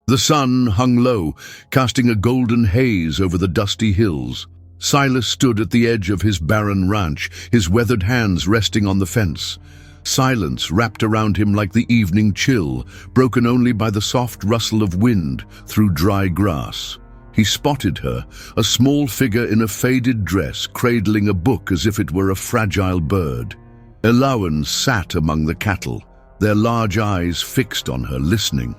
The sun hung low, casting a golden haze over the dusty hills. Silas stood at the edge of his barren ranch, his weathered hands resting on the fence. Silence wrapped around him like the evening chill, broken only by the soft rustle of wind through dry grass. He spotted her, a small figure in a faded dress, cradling a book as if it were a fragile bird. Aloud sat among the cattle, their large eyes fixed on her, listening.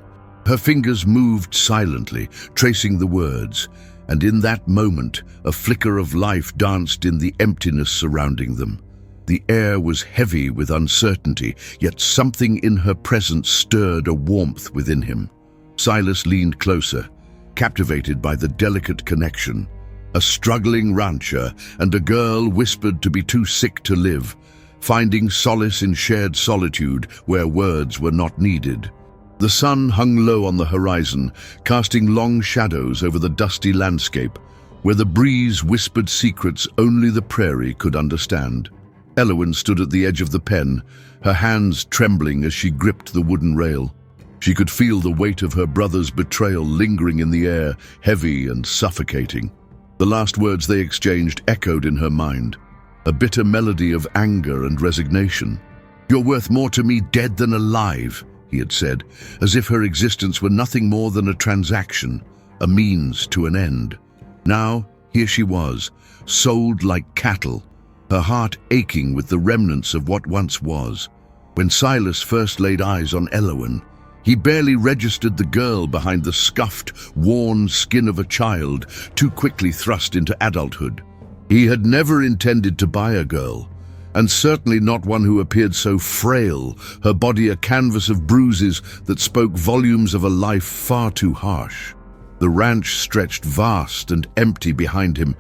Her fingers moved silently, tracing the words, and in that moment, a flicker of life danced in the emptiness surrounding them. The air was heavy with uncertainty, yet something in her presence stirred a warmth within him. Silas leaned closer, captivated by the delicate connection. A struggling rancher and a girl whispered to be too sick to live, finding solace in shared solitude where words were not needed. The sun hung low on the horizon, casting long shadows over the dusty landscape, where the breeze whispered secrets only the prairie could understand. Elowen stood at the edge of the pen, her hands trembling as she gripped the wooden rail. She could feel the weight of her brother's betrayal lingering in the air, heavy and suffocating. The last words they exchanged echoed in her mind, a bitter melody of anger and resignation. "You're worth more to me dead than alive," he had said, as if her existence were nothing more than a transaction, a means to an end. Now, here she was, sold like cattle, her heart aching with the remnants of what once was. When Silas first laid eyes on Elowen, he barely registered the girl behind the scuffed, worn skin of a child, too quickly thrust into adulthood. He had never intended to buy a girl, and certainly not one who appeared so frail, her body a canvas of bruises that spoke volumes of a life far too harsh. The ranch stretched vast and empty behind him,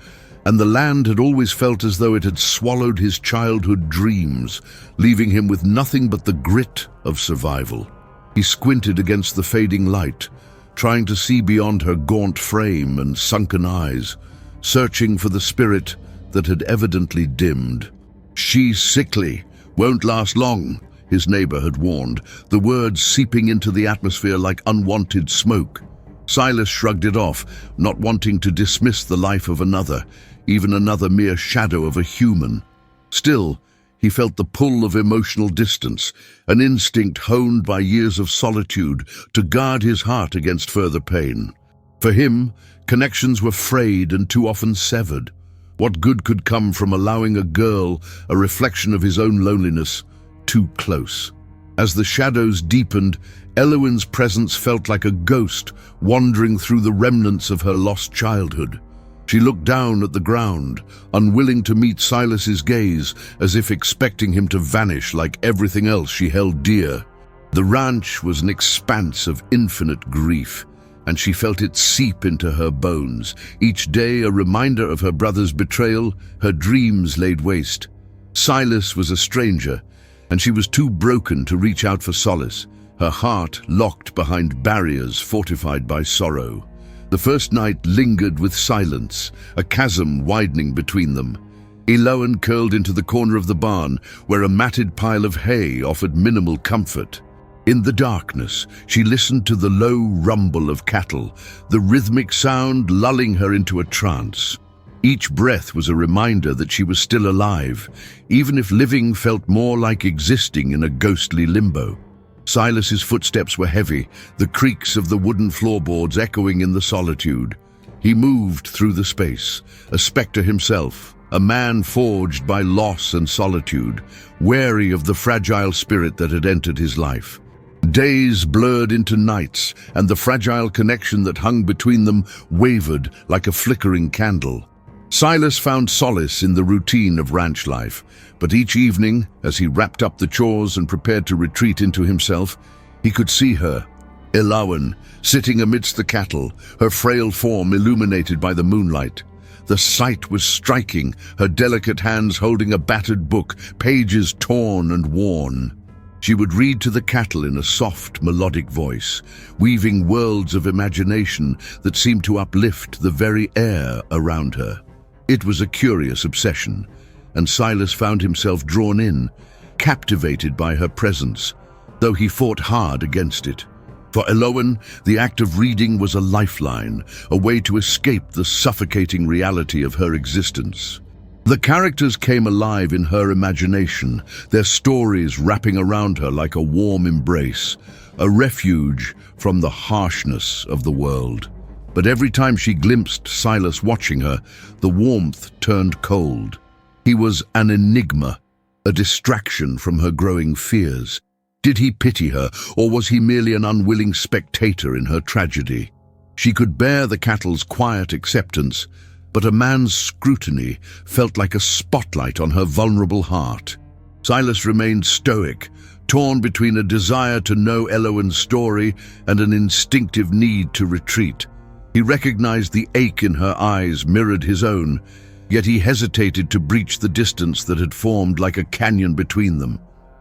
and the land had always felt as though it had swallowed his childhood dreams, leaving him with nothing but the grit of survival. He squinted against the fading light, trying to see beyond her gaunt frame and sunken eyes, searching for the spirit that had evidently dimmed. "She's sickly, won't last long," his neighbor had warned, the words seeping into the atmosphere like unwanted smoke. Silas shrugged it off, not wanting to dismiss the life of another, even another mere shadow of a human. Still, he felt the pull of emotional distance, an instinct honed by years of solitude to guard his heart against further pain. For him, connections were frayed and too often severed. What good could come from allowing a girl, a reflection of his own loneliness, too close? As the shadows deepened, Elowen's presence felt like a ghost wandering through the remnants of her lost childhood. She looked down at the ground, unwilling to meet Silas's gaze, as if expecting him to vanish like everything else she held dear. The ranch was an expanse of infinite grief, and she felt it seep into her bones, each day a reminder of her brother's betrayal, her dreams laid waste. Silas was a stranger, and she was too broken to reach out for solace, her heart locked behind barriers fortified by sorrow. The first night lingered with silence, a chasm widening between them. Elowen curled into the corner of the barn, where a matted pile of hay offered minimal comfort. In the darkness, she listened to the low rumble of cattle, the rhythmic sound lulling her into a trance. Each breath was a reminder that she was still alive, even if living felt more like existing in a ghostly limbo. Silas's footsteps were heavy, the creaks of the wooden floorboards echoing in the solitude. He moved through the space, a spectre himself, a man forged by loss and solitude, wary of the fragile spirit that had entered his life. Days blurred into nights, and the fragile connection that hung between them wavered like a flickering candle. Silas found solace in the routine of ranch life, but each evening, as he wrapped up the chores and prepared to retreat into himself, he could see her, Elowen, sitting amidst the cattle, her frail form illuminated by the moonlight. The sight was striking, her delicate hands holding a battered book, pages torn and worn. She would read to the cattle in a soft, melodic voice, weaving worlds of imagination that seemed to uplift the very air around her. It was a curious obsession, and Silas found himself drawn in, captivated by her presence, though he fought hard against it. For Elowen, the act of reading was a lifeline, a way to escape the suffocating reality of her existence. The characters came alive in her imagination, their stories wrapping around her like a warm embrace, a refuge from the harshness of the world. But every time she glimpsed Silas watching her, the warmth turned cold. He was an enigma, a distraction from her growing fears. Did he pity her, or was he merely an unwilling spectator in her tragedy? She could bear the cattle's quiet acceptance, but a man's scrutiny felt like a spotlight on her vulnerable heart. Silas remained stoic, torn between a desire to know Elowen's story and an instinctive need to retreat. He recognized the ache in her eyes mirrored his own, yet he hesitated to breach the distance that had formed like a canyon between them.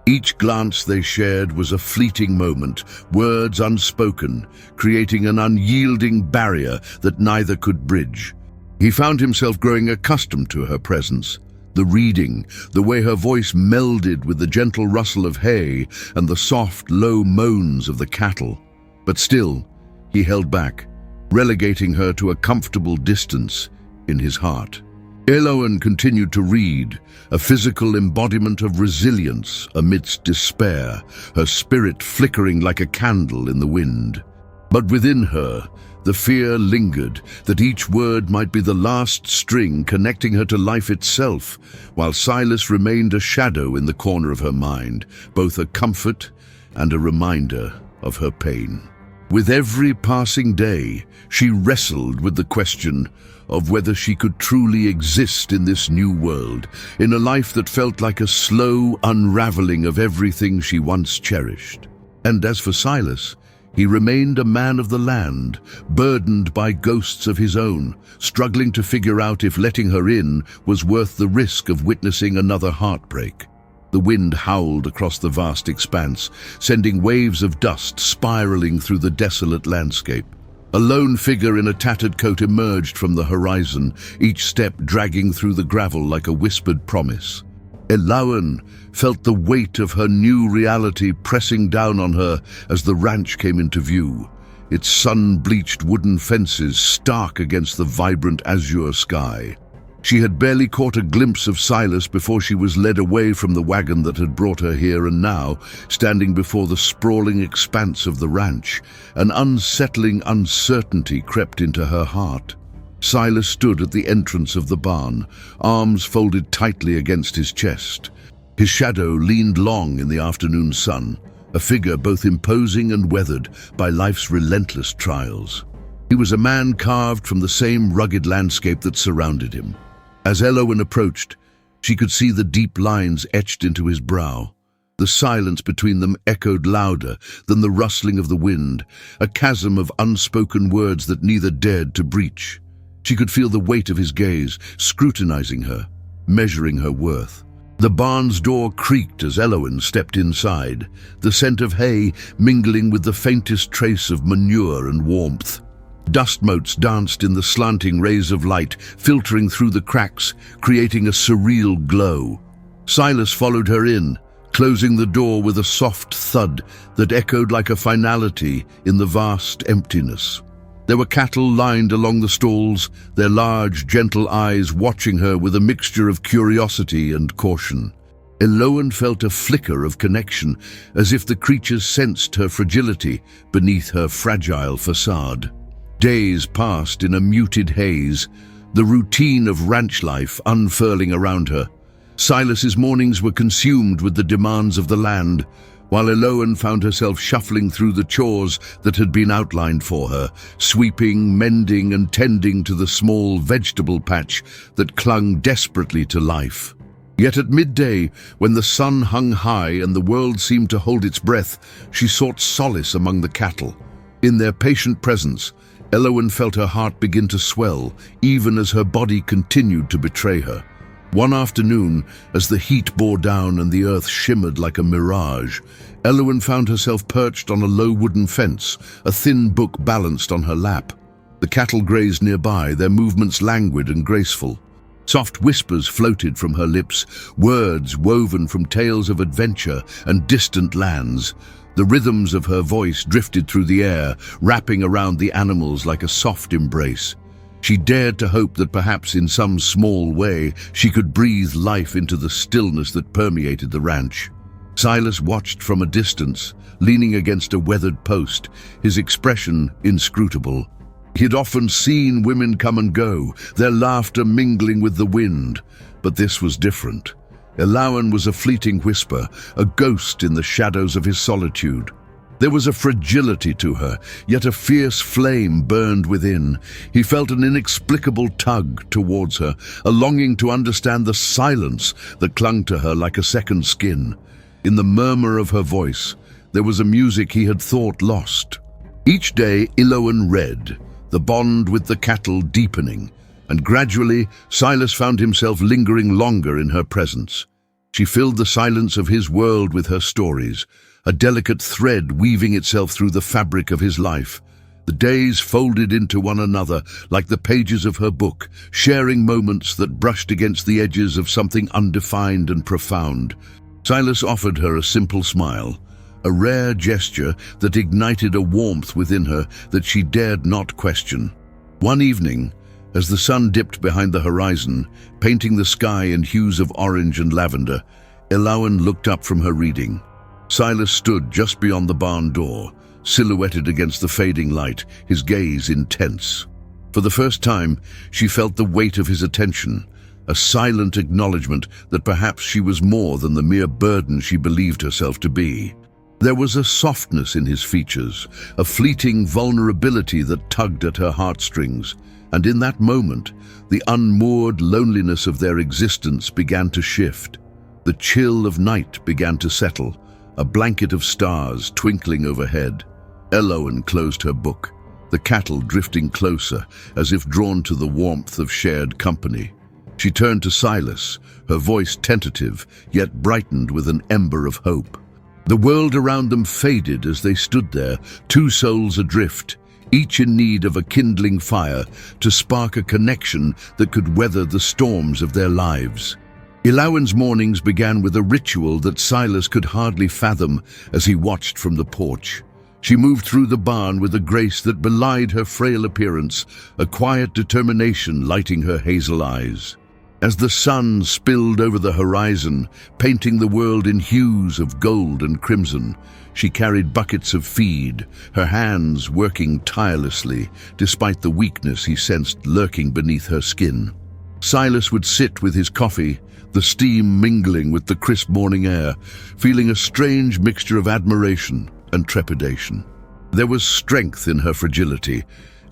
Each glance they shared was a fleeting moment, words unspoken, creating an unyielding barrier that neither could bridge. He found himself growing accustomed to her presence. The reading, the way her voice melded with the gentle rustle of hay and the soft, low moans of the cattle. But still, he held back, relegating her to a comfortable distance in his heart. Elowen continued to read, a physical embodiment of resilience amidst despair, her spirit flickering like a candle in the wind. But within her, the fear lingered that each word might be the last string connecting her to life itself, while Silas remained a shadow in the corner of her mind, both a comfort and a reminder of her pain. With every passing day, she wrestled with the question of whether she could truly exist in this new world, in a life that felt like a slow unraveling of everything she once cherished. And as for Silas, he remained a man of the land, burdened by ghosts of his own, struggling to figure out if letting her in was worth the risk of witnessing another heartbreak. The wind howled across the vast expanse, sending waves of dust spiraling through the desolate landscape. A lone figure in a tattered coat emerged from the horizon, each step dragging through the gravel like a whispered promise. Elowen felt the weight of her new reality pressing down on her as the ranch came into view, its sun-bleached wooden fences stark against the vibrant azure sky. She had barely caught a glimpse of Silas before she was led away from the wagon that had brought her here, and now, standing before the sprawling expanse of the ranch, an unsettling uncertainty crept into her heart. Silas stood at the entrance of the barn, arms folded tightly against his chest. His shadow leaned long in the afternoon sun, a figure both imposing and weathered by life's relentless trials. He was a man carved from the same rugged landscape that surrounded him. As Elowen approached, she could see the deep lines etched into his brow. The silence between them echoed louder than the rustling of the wind, a chasm of unspoken words that neither dared to breach. She could feel the weight of his gaze, scrutinizing her, measuring her worth. The barn's door creaked as Elowen stepped inside, the scent of hay mingling with the faintest trace of manure and warmth. Dust motes danced in the slanting rays of light, filtering through the cracks, creating a surreal glow. Silas followed her in, closing the door with a soft thud that echoed like a finality in the vast emptiness. There were cattle lined along the stalls, their large, gentle eyes watching her with a mixture of curiosity and caution. Elowen felt a flicker of connection, as if the creatures sensed her fragility beneath her fragile facade. Days passed in a muted haze, the routine of ranch life unfurling around her. Silas's mornings were consumed with the demands of the land, while Elowen found herself shuffling through the chores that had been outlined for her, sweeping, mending, and tending to the small vegetable patch that clung desperately to life. Yet at midday, when the sun hung high and the world seemed to hold its breath, she sought solace among the cattle. In their patient presence, Elowen felt her heart begin to swell, even as her body continued to betray her. One afternoon, as the heat bore down and the earth shimmered like a mirage, Elowen found herself perched on a low wooden fence, a thin book balanced on her lap. The cattle grazed nearby, their movements languid and graceful. Soft whispers floated from her lips, words woven from tales of adventure and distant lands. The rhythms of her voice drifted through the air, wrapping around the animals like a soft embrace. She dared to hope that perhaps in some small way she could breathe life into the stillness that permeated the ranch. Silas watched from a distance, leaning against a weathered post, his expression inscrutable. He had often seen women come and go, their laughter mingling with the wind, but this was different. Aloud was a fleeting whisper, a ghost in the shadows of his solitude. There was a fragility to her, yet a fierce flame burned within. He felt an inexplicable tug towards her, a longing to understand the silence that clung to her like a second skin. In the murmur of her voice, there was a music he had thought lost. Each day, Aloud read, the bond with the cattle deepening, and gradually Silas found himself lingering longer in her presence. She filled the silence of his world with her stories, a delicate thread weaving itself through the fabric of his life. The days folded into one another like the pages of her book, sharing moments that brushed against the edges of something undefined and profound. Silas offered her a simple smile, a rare gesture that ignited a warmth within her that she dared not question. One evening, as the sun dipped behind the horizon, painting the sky in hues of orange and lavender, Aloud looked up from her reading. Silas stood just beyond the barn door, silhouetted against the fading light, his gaze intense. For the first time, she felt the weight of his attention, a silent acknowledgement that perhaps she was more than the mere burden she believed herself to be. There was a softness in his features, a fleeting vulnerability that tugged at her heartstrings, and in that moment, the unmoored loneliness of their existence began to shift. The chill of night began to settle, a blanket of stars twinkling overhead. Aloud closed her book, the cattle drifting closer, as if drawn to the warmth of shared company. She turned to Silas, her voice tentative, yet brightened with an ember of hope. The world around them faded as they stood there, two souls adrift, each in need of a kindling fire to spark a connection that could weather the storms of their lives. Aloud's mornings began with a ritual that Silas could hardly fathom as he watched from the porch. She moved through the barn with a grace that belied her frail appearance, a quiet determination lighting her hazel eyes. As the sun spilled over the horizon, painting the world in hues of gold and crimson, she carried buckets of feed, her hands working tirelessly, despite the weakness he sensed lurking beneath her skin. Silas would sit with his coffee, the steam mingling with the crisp morning air, feeling a strange mixture of admiration and trepidation. There was strength in her fragility,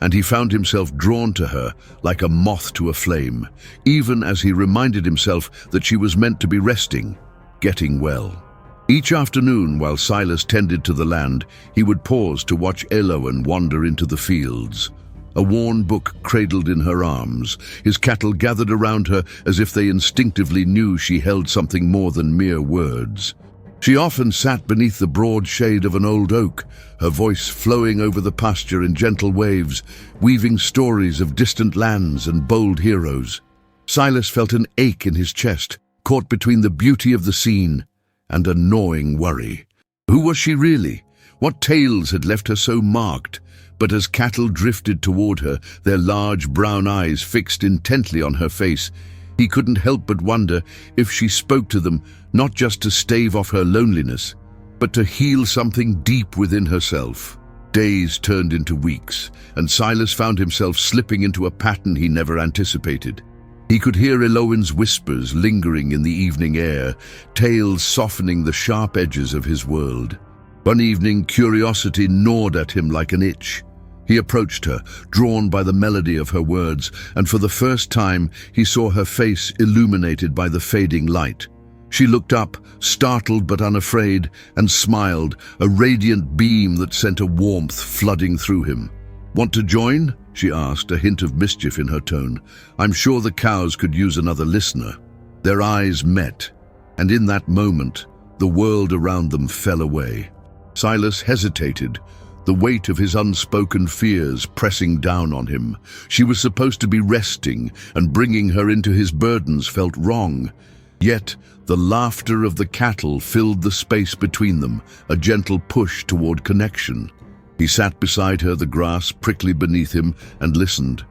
and he found himself drawn to her like a moth to a flame, even as he reminded himself that she was meant to be resting, getting well. Each afternoon, while Silas tended to the land, he would pause to watch Aloud wander into the fields. A worn book cradled in her arms, his cattle gathered around her as if they instinctively knew she held something more than mere words. She often sat beneath the broad shade of an old oak, her voice flowing over the pasture in gentle waves, weaving stories of distant lands and bold heroes. Silas felt an ache in his chest, caught between the beauty of the scene and a gnawing worry. Who was she really? What tales had left her so marked? But as cattle drifted toward her, their large brown eyes fixed intently on her face, he couldn't help but wonder if she spoke to them not just to stave off her loneliness, but to heal something deep within herself. Days turned into weeks, and Silas found himself slipping into a pattern he never anticipated. He could hear Aloud's whispers lingering in the evening air, tales softening the sharp edges of his world. One evening, curiosity gnawed at him like an itch. He approached her, drawn by the melody of her words, and for the first time he saw her face illuminated by the fading light. She looked up, startled but unafraid, and smiled, a radiant beam that sent a warmth flooding through him. "Want to join?" she asked, a hint of mischief in her tone. "I'm sure the cows could use another listener." Their eyes met, and in that moment, the world around them fell away. Silas hesitated, the weight of his unspoken fears pressing down on him. She was supposed to be resting, and bringing her into his burdens felt wrong. Yet the laughter of the cattle filled the space between them, a gentle push toward connection. He sat beside her, the grass prickly beneath him, and listened.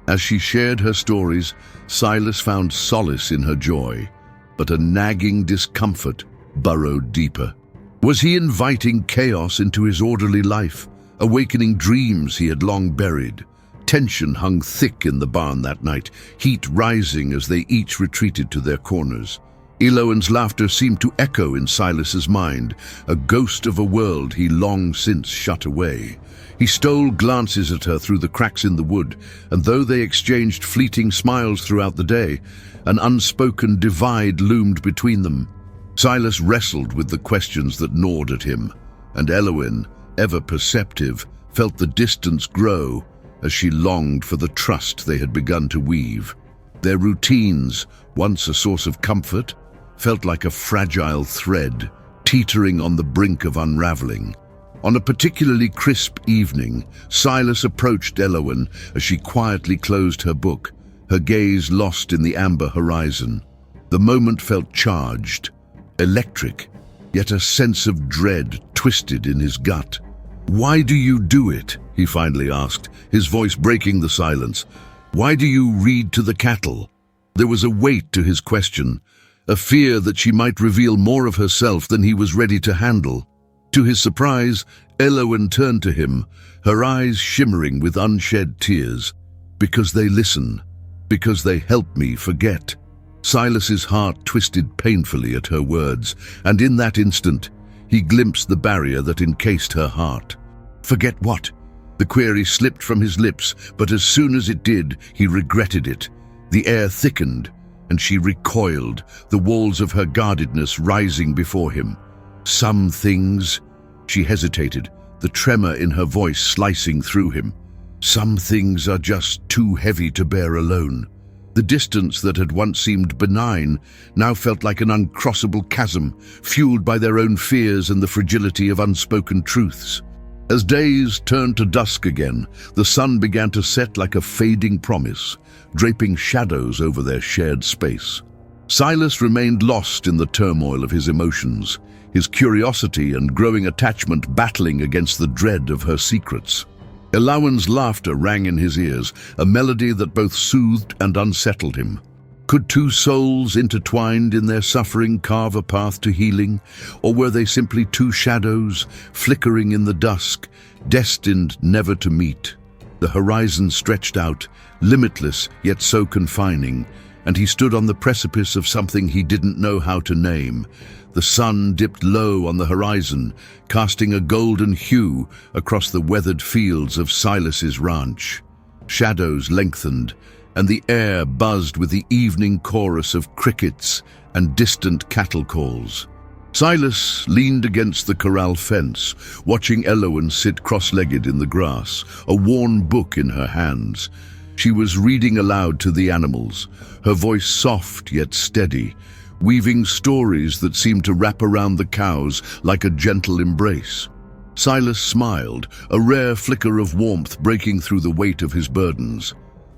As she shared her stories, Silas found solace in her joy, but a nagging discomfort burrowed deeper. Was he inviting chaos into his orderly life, awakening dreams he had long buried? Tension hung thick in the barn that night, heat rising as they each retreated to their corners. Eloan's laughter seemed to echo in Silas's mind, a ghost of a world he long since shut away. He stole glances at her through the cracks in the wood, and though they exchanged fleeting smiles throughout the day, an unspoken divide loomed between them. Silas wrestled with the questions that gnawed at him, and Eloan, ever perceptive, felt the distance grow as she longed for the trust they had begun to weave. Their routines, once a source of comfort, felt like a fragile thread, teetering on the brink of unraveling. On a particularly crisp evening, Silas approached Eloan as she quietly closed her book, her gaze lost in the amber horizon. The moment felt charged, electric, yet a sense of dread twisted in his gut. "Why do you do it?" he finally asked, his voice breaking the silence. "Why do you read to the cattle?" There was a weight to his question, a fear that she might reveal more of herself than he was ready to handle. To his surprise, Eloan turned to him, her eyes shimmering with unshed tears. "Because they listen, because they help me forget." Silas's heart twisted painfully at her words, and in that instant, he glimpsed the barrier that encased her heart. "Forget what?" The query slipped from his lips, but as soon as it did, he regretted it. The air thickened, and she recoiled, the walls of her guardedness rising before him. "Some things," she hesitated, the tremor in her voice slicing through him. "Some things are just too heavy to bear alone." The distance that had once seemed benign now felt like an uncrossable chasm, fueled by their own fears and the fragility of unspoken truths. As days turned to dusk again, the sun began to set like a fading promise, draping shadows over their shared space. Silas remained lost in the turmoil of his emotions, his curiosity and growing attachment battling against the dread of her secrets. Eloan's laughter rang in his ears, a melody that both soothed and unsettled him. Could two souls intertwined in their suffering carve a path to healing, or were they simply two shadows, flickering in the dusk, destined never to meet? The horizon stretched out, limitless yet so confining, and he stood on the precipice of something he didn't know how to name. The sun dipped low on the horizon, casting a golden hue across the weathered fields of Silas's ranch. Shadows lengthened, and the air buzzed with the evening chorus of crickets and distant cattle calls. Silas leaned against the corral fence, watching Eloan sit cross-legged in the grass, a worn book in her hands. She was reading aloud to the animals, her voice soft yet steady, weaving stories that seemed to wrap around the cows like a gentle embrace. Silas smiled, a rare flicker of warmth breaking through the weight of his burdens.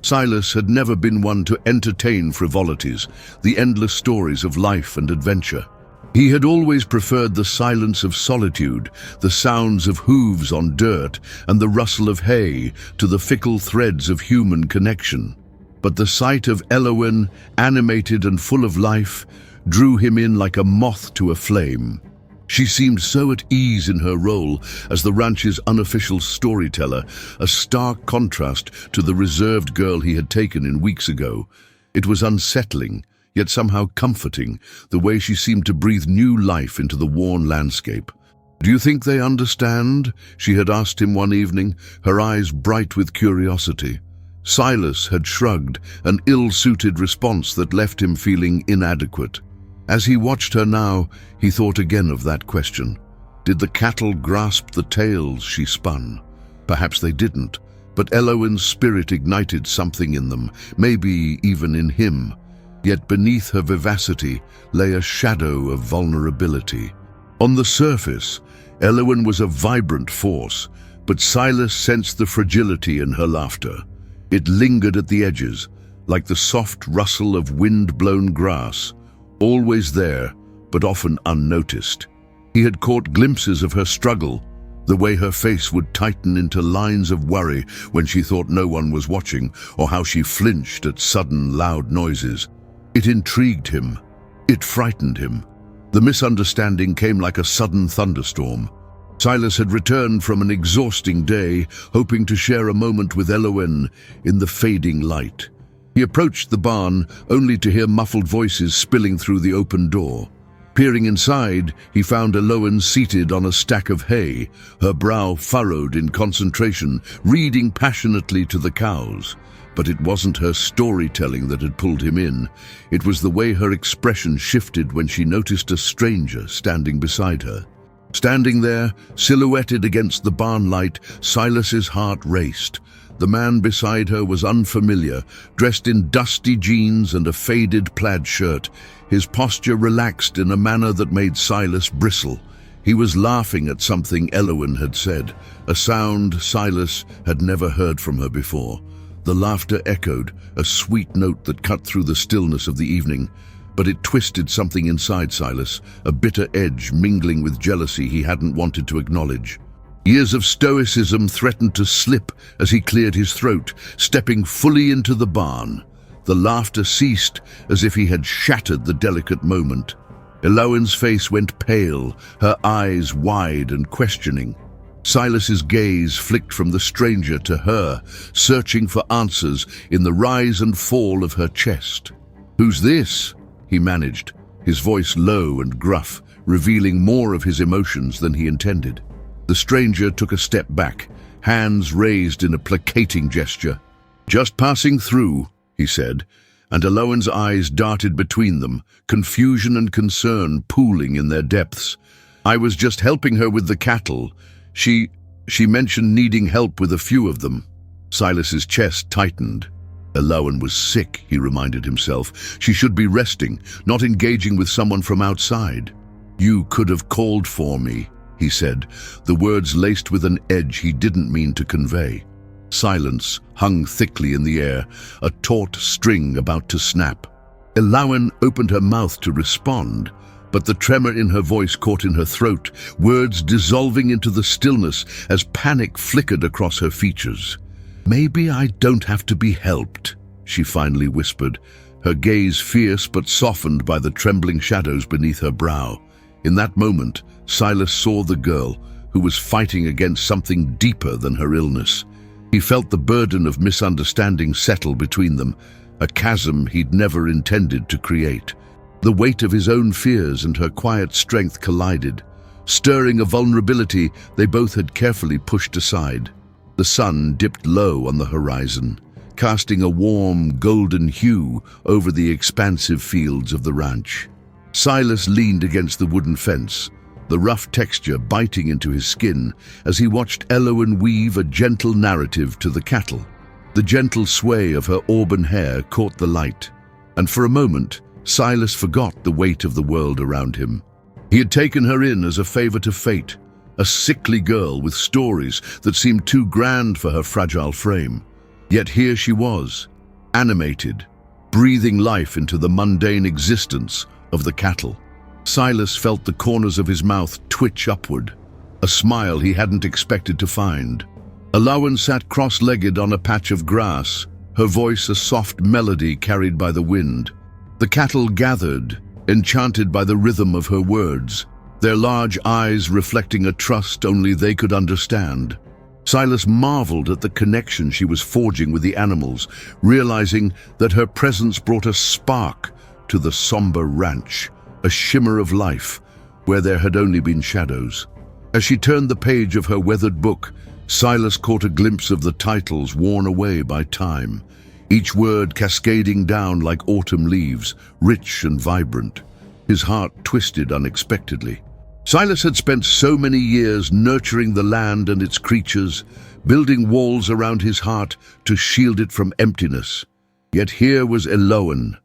Silas had never been one to entertain frivolities, the endless stories of life and adventure. He had always preferred the silence of solitude, the sounds of hooves on dirt, and the rustle of hay to the fickle threads of human connection. But the sight of Eloan, animated and full of life, drew him in like a moth to a flame. She seemed so at ease in her role as the ranch's unofficial storyteller, a stark contrast to the reserved girl he had taken in weeks ago. It was unsettling, yet somehow comforting, the way she seemed to breathe new life into the worn landscape. "Do you think they understand?" she had asked him one evening, her eyes bright with curiosity. Silas had shrugged, an ill-suited response that left him feeling inadequate. As he watched her now, he thought again of that question. Did the cattle grasp the tales she spun? Perhaps they didn't, but Eloan's spirit ignited something in them, maybe even in him. Yet beneath her vivacity lay a shadow of vulnerability. On the surface, Eloan was a vibrant force, but Silas sensed the fragility in her laughter. It lingered at the edges, like the soft rustle of wind-blown grass, always there, but often unnoticed. He had caught glimpses of her struggle, the way her face would tighten into lines of worry when she thought no one was watching, or how she flinched at sudden, loud noises. It intrigued him. It frightened him. The misunderstanding came like a sudden thunderstorm. Silas had returned from an exhausting day, hoping to share a moment with Elowen in the fading light. He approached the barn, only to hear muffled voices spilling through the open door. Peering inside, he found Elowen seated on a stack of hay, her brow furrowed in concentration, reading passionately to the cows. But it wasn't her storytelling that had pulled him in. It was the way her expression shifted when she noticed a stranger standing beside her. Standing there, silhouetted against the barn light, Silas's heart raced. The man beside her was unfamiliar, dressed in dusty jeans and a faded plaid shirt. His posture relaxed in a manner that made Silas bristle. He was laughing at something Elowen had said, a sound Silas had never heard from her before. The laughter echoed, a sweet note that cut through the stillness of the evening. But it twisted something inside Silas, a bitter edge mingling with jealousy he hadn't wanted to acknowledge. Years of stoicism threatened to slip as he cleared his throat, stepping fully into the barn. The laughter ceased as if he had shattered the delicate moment. Elowen's face went pale, her eyes wide and questioning. Silas's gaze flicked from the stranger to her, searching for answers in the rise and fall of her chest. "Who's this?" he managed, his voice low and gruff, revealing more of his emotions than he intended. The stranger took a step back, hands raised in a placating gesture. "Just passing through," he said, and Elowen's eyes darted between them, confusion and concern pooling in their depths. "I was just helping her with the cattle. She mentioned needing help with a few of them." Silas's chest tightened. Elowen was sick, he reminded himself. She should be resting, not engaging with someone from outside. "You could have called for me," he said, the words laced with an edge he didn't mean to convey. Silence hung thickly in the air, a taut string about to snap. Elowen opened her mouth to respond, but the tremor in her voice caught in her throat, words dissolving into the stillness as panic flickered across her features. "Maybe I don't have to be helped," she finally whispered, her gaze fierce but softened by the trembling shadows beneath her brow. In that moment, Silas saw the girl, who was fighting against something deeper than her illness. He felt the burden of misunderstanding settle between them, a chasm he'd never intended to create. The weight of his own fears and her quiet strength collided, stirring a vulnerability they both had carefully pushed aside. The sun dipped low on the horizon, casting a warm, golden hue over the expansive fields of the ranch. Silas leaned against the wooden fence, the rough texture biting into his skin as he watched Elowen weave a gentle narrative to the cattle. The gentle sway of her auburn hair caught the light, and for a moment, Silas forgot the weight of the world around him. He had taken her in as a favor to fate, a sickly girl with stories that seemed too grand for her fragile frame. Yet here she was, animated, breathing life into the mundane existence of the cattle. Silas felt the corners of his mouth twitch upward, a smile he hadn't expected to find. Elowen sat cross-legged on a patch of grass, her voice a soft melody carried by the wind. The cattle gathered, enchanted by the rhythm of her words, their large eyes reflecting a trust only they could understand. Silas marveled at the connection she was forging with the animals, realizing that her presence brought a spark to the somber ranch, a shimmer of life where there had only been shadows. As she turned the page of her weathered book, Silas caught a glimpse of the titles worn away by time, each word cascading down like autumn leaves, rich and vibrant. His heart twisted unexpectedly. Silas had spent so many years nurturing the land and its creatures, building walls around his heart to shield it from emptiness. Yet here was Elowen,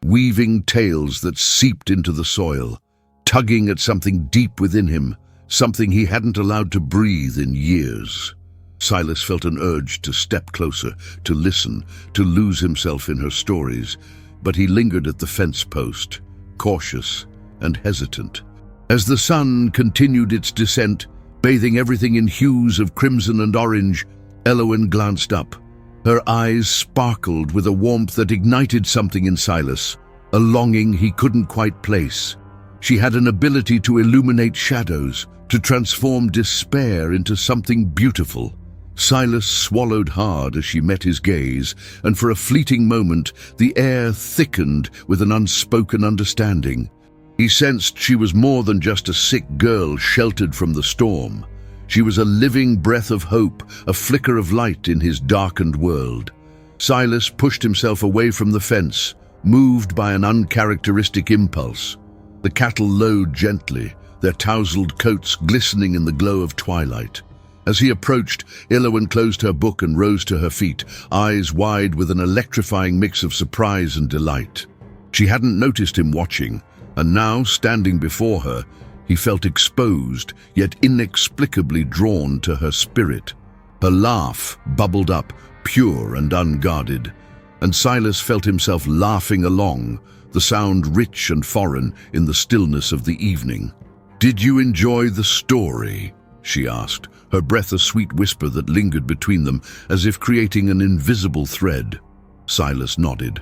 weaving tales that seeped into the soil, tugging at something deep within him, something he hadn't allowed to breathe in years. Silas felt an urge to step closer, to listen, to lose himself in her stories, but he lingered at the fence post, cautious and hesitant. As the sun continued its descent, bathing everything in hues of crimson and orange, Elowen glanced up. Her eyes sparkled with a warmth that ignited something in Silas, a longing he couldn't quite place. She had an ability to illuminate shadows, to transform despair into something beautiful. Silas swallowed hard as she met his gaze, and for a fleeting moment the air thickened with an unspoken understanding. He sensed she was more than just a sick girl sheltered from the storm. She was a living breath of hope, a flicker of light in his darkened world. Silas pushed himself away from the fence, moved by an uncharacteristic impulse. The cattle lowed gently, their tousled coats glistening in the glow of twilight. As he approached, Elowen closed her book and rose to her feet, eyes wide with an electrifying mix of surprise and delight. She hadn't noticed him watching, and now, standing before her, he felt exposed, yet inexplicably drawn to her spirit. Her laugh bubbled up, pure and unguarded, and Silas felt himself laughing along, the sound rich and foreign in the stillness of the evening. "Did you enjoy the story?" she asked, her breath a sweet whisper that lingered between them, as if creating an invisible thread. Silas nodded,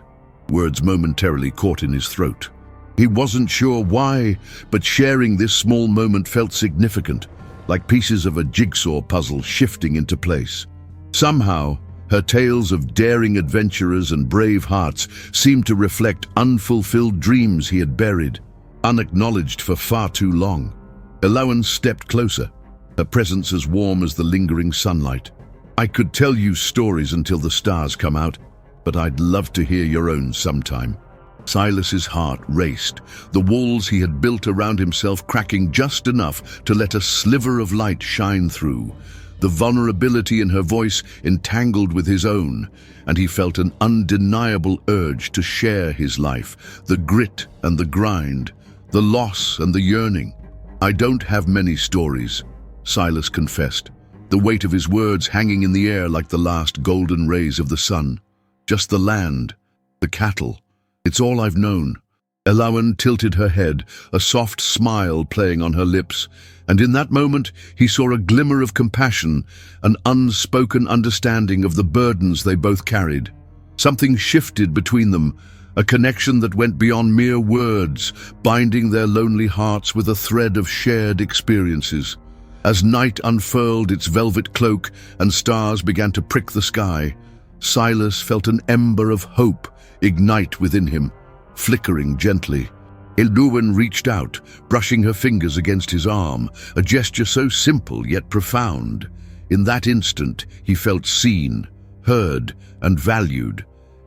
words momentarily caught in his throat. He wasn't sure why, but sharing this small moment felt significant, like pieces of a jigsaw puzzle shifting into place. Somehow, her tales of daring adventurers and brave hearts seemed to reflect unfulfilled dreams he had buried, unacknowledged for far too long. Elowen stepped closer, her presence as warm as the lingering sunlight. "I could tell you stories until the stars come out, but I'd love to hear your own sometime." Silas's heart raced, the walls he had built around himself cracking just enough to let a sliver of light shine through. The vulnerability in her voice entangled with his own, and he felt an undeniable urge to share his life, the grit and the grind, the loss and the yearning. "I don't have many stories," Silas confessed, the weight of his words hanging in the air like the last golden rays of the sun. "Just the land, the cattle. It's all I've known." Elowen tilted her head, a soft smile playing on her lips, and in that moment he saw a glimmer of compassion, an unspoken understanding of the burdens they both carried. Something shifted between them, a connection that went beyond mere words, binding their lonely hearts with a thread of shared experiences. As night unfurled its velvet cloak and stars began to prick the sky, Silas felt an ember of hope ignite within him, flickering gently. Elowen reached out, brushing her fingers against his arm, a gesture so simple yet profound. In that instant, he felt seen, heard, and valued,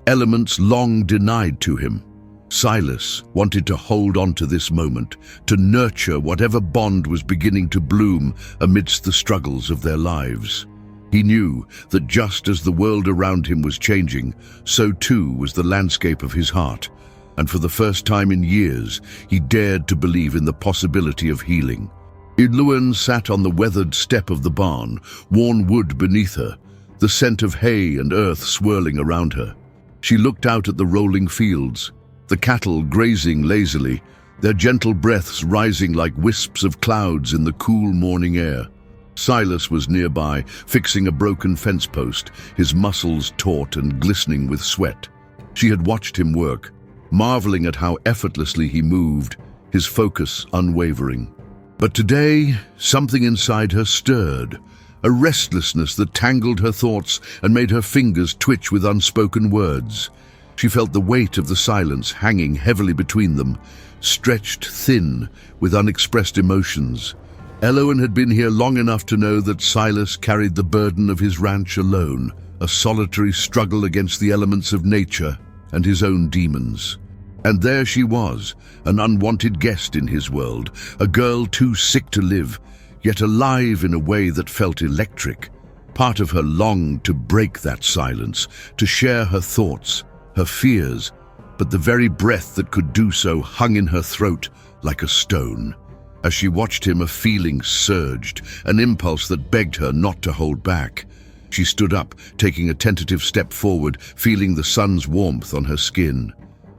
elements long denied to him. Silas wanted to hold on to this moment, to nurture whatever bond was beginning to bloom amidst the struggles of their lives. He knew that just as the world around him was changing, so too was the landscape of his heart, and for the first time in years, he dared to believe in the possibility of healing. Elowen sat on the weathered step of the barn, worn wood beneath her, the scent of hay and earth swirling around her. She looked out at the rolling fields, the cattle grazing lazily, their gentle breaths rising like wisps of clouds in the cool morning air. Silas was nearby, fixing a broken fence post, his muscles taut and glistening with sweat. She had watched him work, marveling at how effortlessly he moved, his focus unwavering. But today, something inside her stirred, a restlessness that tangled her thoughts and made her fingers twitch with unspoken words. She felt the weight of the silence hanging heavily between them, stretched thin with unexpressed emotions. Elowen had been here long enough to know that Silas carried the burden of his ranch alone, a solitary struggle against the elements of nature and his own demons. And there she was, an unwanted guest in his world, a girl too sick to live, yet alive in a way that felt electric. Part of her longed to break that silence, to share her thoughts, her fears, but the very breath that could do so hung in her throat like a stone. As she watched him, a feeling surged, an impulse that begged her not to hold back. She stood up, taking a tentative step forward, feeling the sun's warmth on her skin.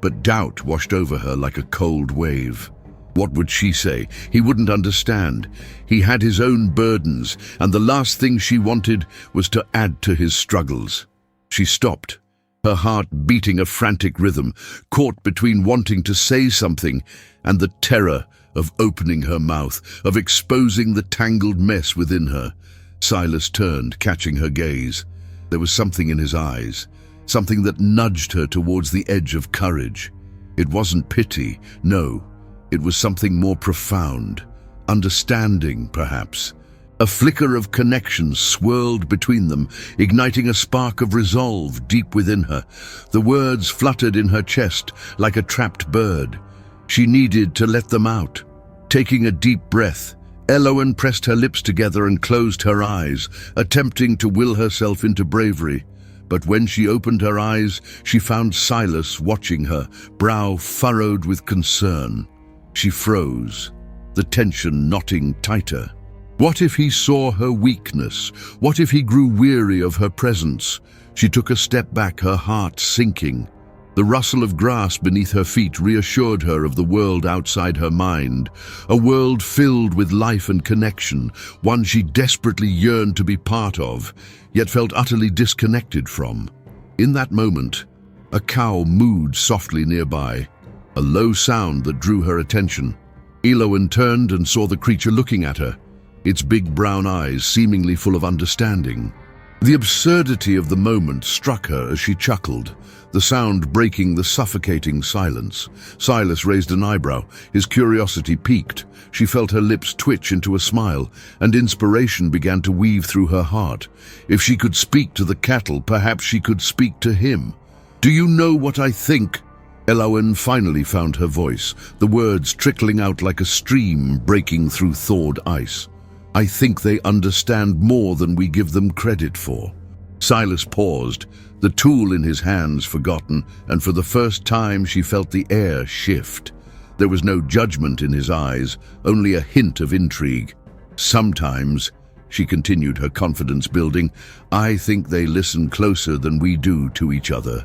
but doubt washed over her like a cold wave. What would she say? He wouldn't understand. He had his own burdens, and the last thing she wanted was to add to his struggles. She stopped, her heart beating a frantic rhythm, caught between wanting to say something and the terror of opening her mouth, of exposing the tangled mess within her. Silas turned, catching her gaze. There was something in his eyes, something that nudged her towards the edge of courage. It wasn't pity, no. It was something more profound, understanding, perhaps. A flicker of connection swirled between them, igniting a spark of resolve deep within her. The words fluttered in her chest like a trapped bird. She needed to let them out. Taking a deep breath, Elowen pressed her lips together and closed her eyes, attempting to will herself into bravery. But when she opened her eyes, she found Silas watching her, brow furrowed with concern. She froze, the tension knotting tighter. What if he saw her weakness? What if he grew weary of her presence? She took a step back, her heart sinking. The rustle of grass beneath her feet reassured her of the world outside her mind, a world filled with life and connection, one she desperately yearned to be part of, yet felt utterly disconnected from. In that moment, a cow mooed softly nearby, a low sound that drew her attention. Elowen turned and saw the creature looking at her, its big brown eyes seemingly full of understanding. The absurdity of the moment struck her as she chuckled, the sound breaking the suffocating silence. Silas raised an eyebrow, his curiosity piqued. She felt her lips twitch into a smile, and inspiration began to weave through her heart. If she could speak to the cattle, perhaps she could speak to him. "Do you know what I think?" Elowen finally found her voice, the words trickling out like a stream breaking through thawed ice. "I think they understand more than we give them credit for." Silas paused, the tool in his hands forgotten, and for the first time she felt the air shift. There was no judgment in his eyes, only a hint of intrigue. "Sometimes," she continued, her confidence building, "I think they listen closer than we do to each other."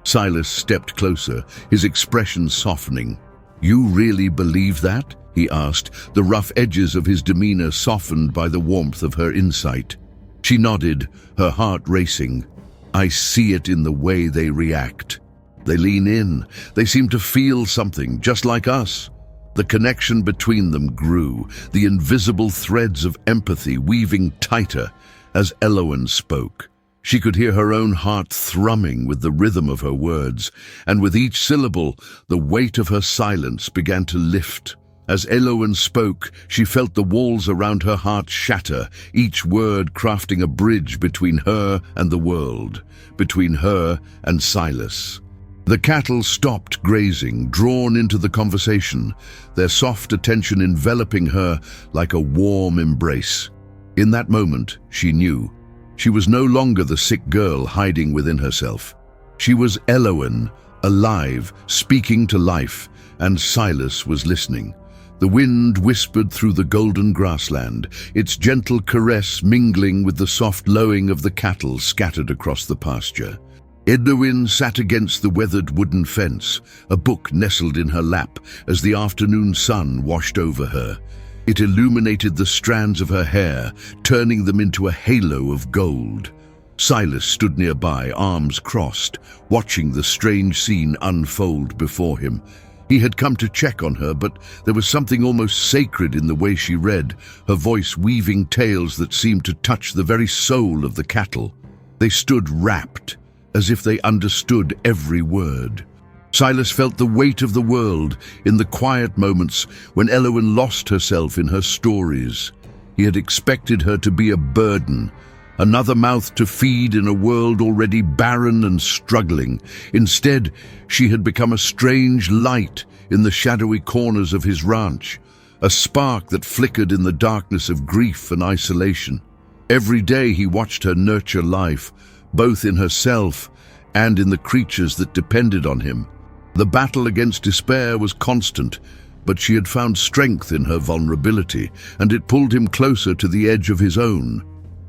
Silas stepped closer, his expression softening. "You really believe that?" he asked, the rough edges of his demeanor softened by the warmth of her insight. She nodded, her heart racing. "I see it in the way they react. They lean in. They seem to feel something, just like us." The connection between them grew, the invisible threads of empathy weaving tighter as Elowen spoke. She could hear her own heart thrumming with the rhythm of her words, and with each syllable, the weight of her silence began to lift. As Elowen spoke, she felt the walls around her heart shatter, each word crafting a bridge between her and the world, between her and Silas. The cattle stopped grazing, drawn into the conversation, their soft attention enveloping her like a warm embrace. In that moment, she knew. She was no longer the sick girl hiding within herself. She was Elowen, alive, speaking to life, and Silas was listening. The wind whispered through the golden grassland, its gentle caress mingling with the soft lowing of the cattle scattered across the pasture. Edwin sat against the weathered wooden fence, a book nestled in her lap as the afternoon sun washed over her. It illuminated the strands of her hair, turning them into a halo of gold. Silas stood nearby, arms crossed, watching the strange scene unfold before him. He had come to check on her, but there was something almost sacred in the way she read, her voice weaving tales that seemed to touch the very soul of the cattle. They stood rapt, as if they understood every word. Silas felt the weight of the world in the quiet moments when Elowen lost herself in her stories. He had expected her to be a burden, another mouth to feed in a world already barren and struggling. Instead, she had become a strange light in the shadowy corners of his ranch, a spark that flickered in the darkness of grief and isolation. Every day he watched her nurture life, both in herself and in the creatures that depended on him. The battle against despair was constant, but she had found strength in her vulnerability, and it pulled him closer to the edge of his own.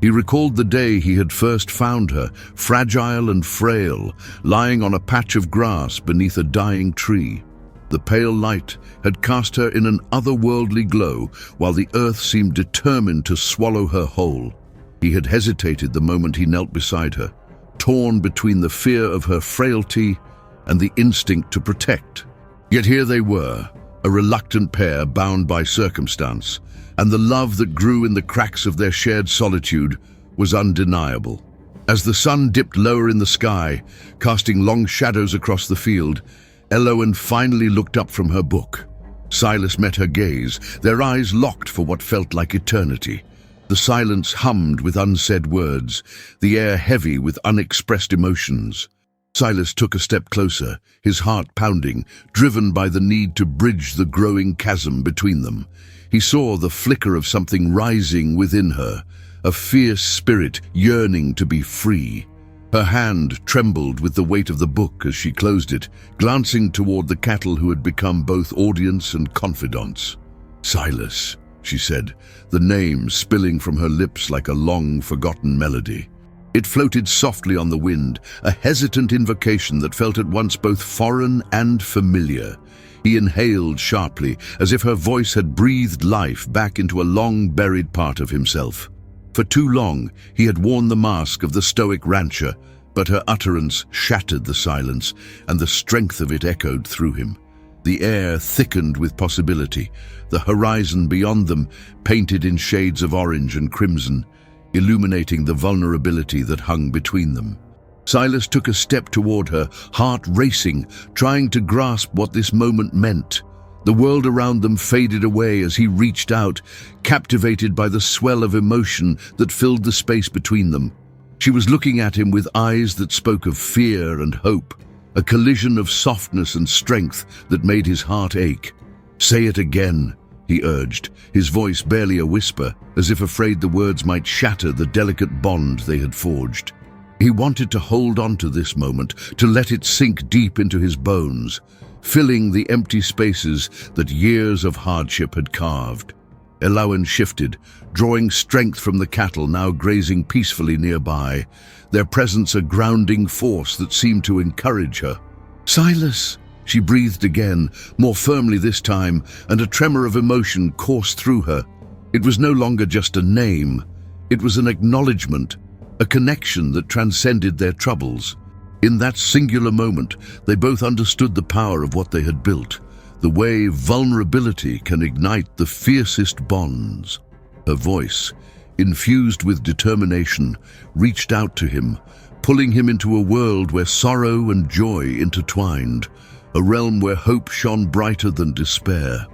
He recalled the day he had first found her, fragile and frail, lying on a patch of grass beneath a dying tree. The pale light had cast her in an otherworldly glow, while the earth seemed determined to swallow her whole. He had hesitated the moment he knelt beside her, torn between the fear of her frailty and the instinct to protect. Yet here they were, a reluctant pair bound by circumstance, and the love that grew in the cracks of their shared solitude was undeniable. As the sun dipped lower in the sky, casting long shadows across the field, Elowen finally looked up from her book. Silas met her gaze, their eyes locked for what felt like eternity. The silence hummed with unsaid words, the air heavy with unexpressed emotions. Silas took a step closer, his heart pounding, driven by the need to bridge the growing chasm between them. He saw the flicker of something rising within her, a fierce spirit yearning to be free. Her hand trembled with the weight of the book as she closed it, glancing toward the cattle who had become both audience and confidants. "Silas," she said, the name spilling from her lips like a long-forgotten melody. It floated softly on the wind, a hesitant invocation that felt at once both foreign and familiar. He inhaled sharply, as if her voice had breathed life back into a long-buried part of himself. For too long, he had worn the mask of the stoic rancher, but her utterance shattered the silence, and the strength of it echoed through him. The air thickened with possibility, the horizon beyond them painted in shades of orange and crimson, illuminating the vulnerability that hung between them. Silas took a step toward her, heart racing, trying to grasp what this moment meant. The world around them faded away as he reached out, captivated by the swell of emotion that filled the space between them. She was looking at him with eyes that spoke of fear and hope, a collision of softness and strength that made his heart ache. "Say it again," he urged, his voice barely a whisper, as if afraid the words might shatter the delicate bond they had forged. He wanted to hold on to this moment, to let it sink deep into his bones, filling the empty spaces that years of hardship had carved. Elowen shifted, drawing strength from the cattle now grazing peacefully nearby, their presence a grounding force that seemed to encourage her. "Silas!" she breathed again, more firmly this time, and a tremor of emotion coursed through her. It was no longer just a name. It was an acknowledgement, a connection that transcended their troubles. In that singular moment, they both understood the power of what they had built, the way vulnerability can ignite the fiercest bonds. Her voice, infused with determination, reached out to him, pulling him into a world where sorrow and joy intertwined, a realm where hope shone brighter than despair.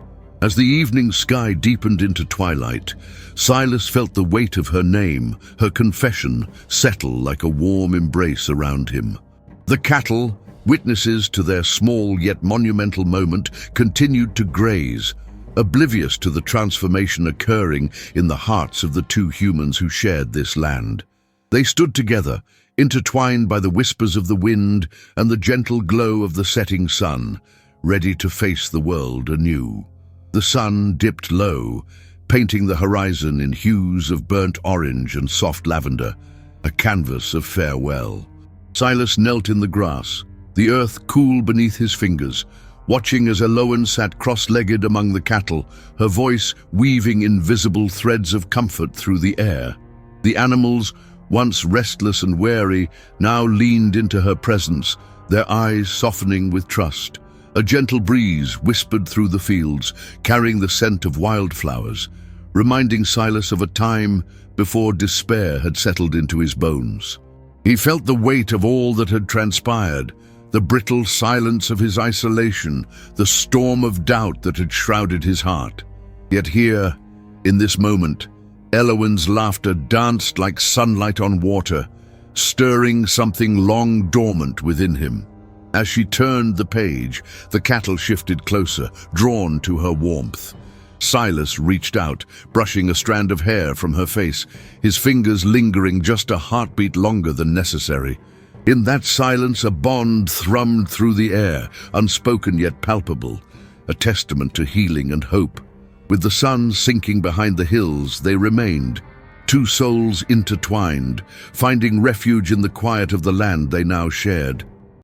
As the evening sky deepened into twilight, Silas felt the weight of her name, her confession, settle like a warm embrace around him. The cattle, witnesses to their small yet monumental moment, continued to graze, oblivious to the transformation occurring in the hearts of the two humans who shared this land. They stood together, intertwined by the whispers of the wind and the gentle glow of the setting sun, ready to face the world anew. The sun dipped low, painting the horizon in hues of burnt orange and soft lavender, a canvas of farewell. Silas knelt in the grass, the earth cool beneath his fingers, watching as Elowen sat cross-legged among the cattle, her voice weaving invisible threads of comfort through the air. The animals, once restless and wary, now leaned into her presence, their eyes softening with trust. A gentle breeze whispered through the fields, carrying the scent of wildflowers, reminding Silas of a time before despair had settled into his bones. He felt the weight of all that had transpired, the brittle silence of his isolation, the storm of doubt that had shrouded his heart. Yet here, in this moment, Elowen's laughter danced like sunlight on water, stirring something long dormant within him. As she turned the page, the cattle shifted closer, drawn to her warmth. Silas reached out, brushing a strand of hair from her face, his fingers lingering just a heartbeat longer than necessary. In that silence, a bond thrummed through the air, unspoken yet palpable, a testament to healing and hope. With the sun sinking behind the hills, they remained, two souls intertwined, finding refuge in the quiet of the land they now shared.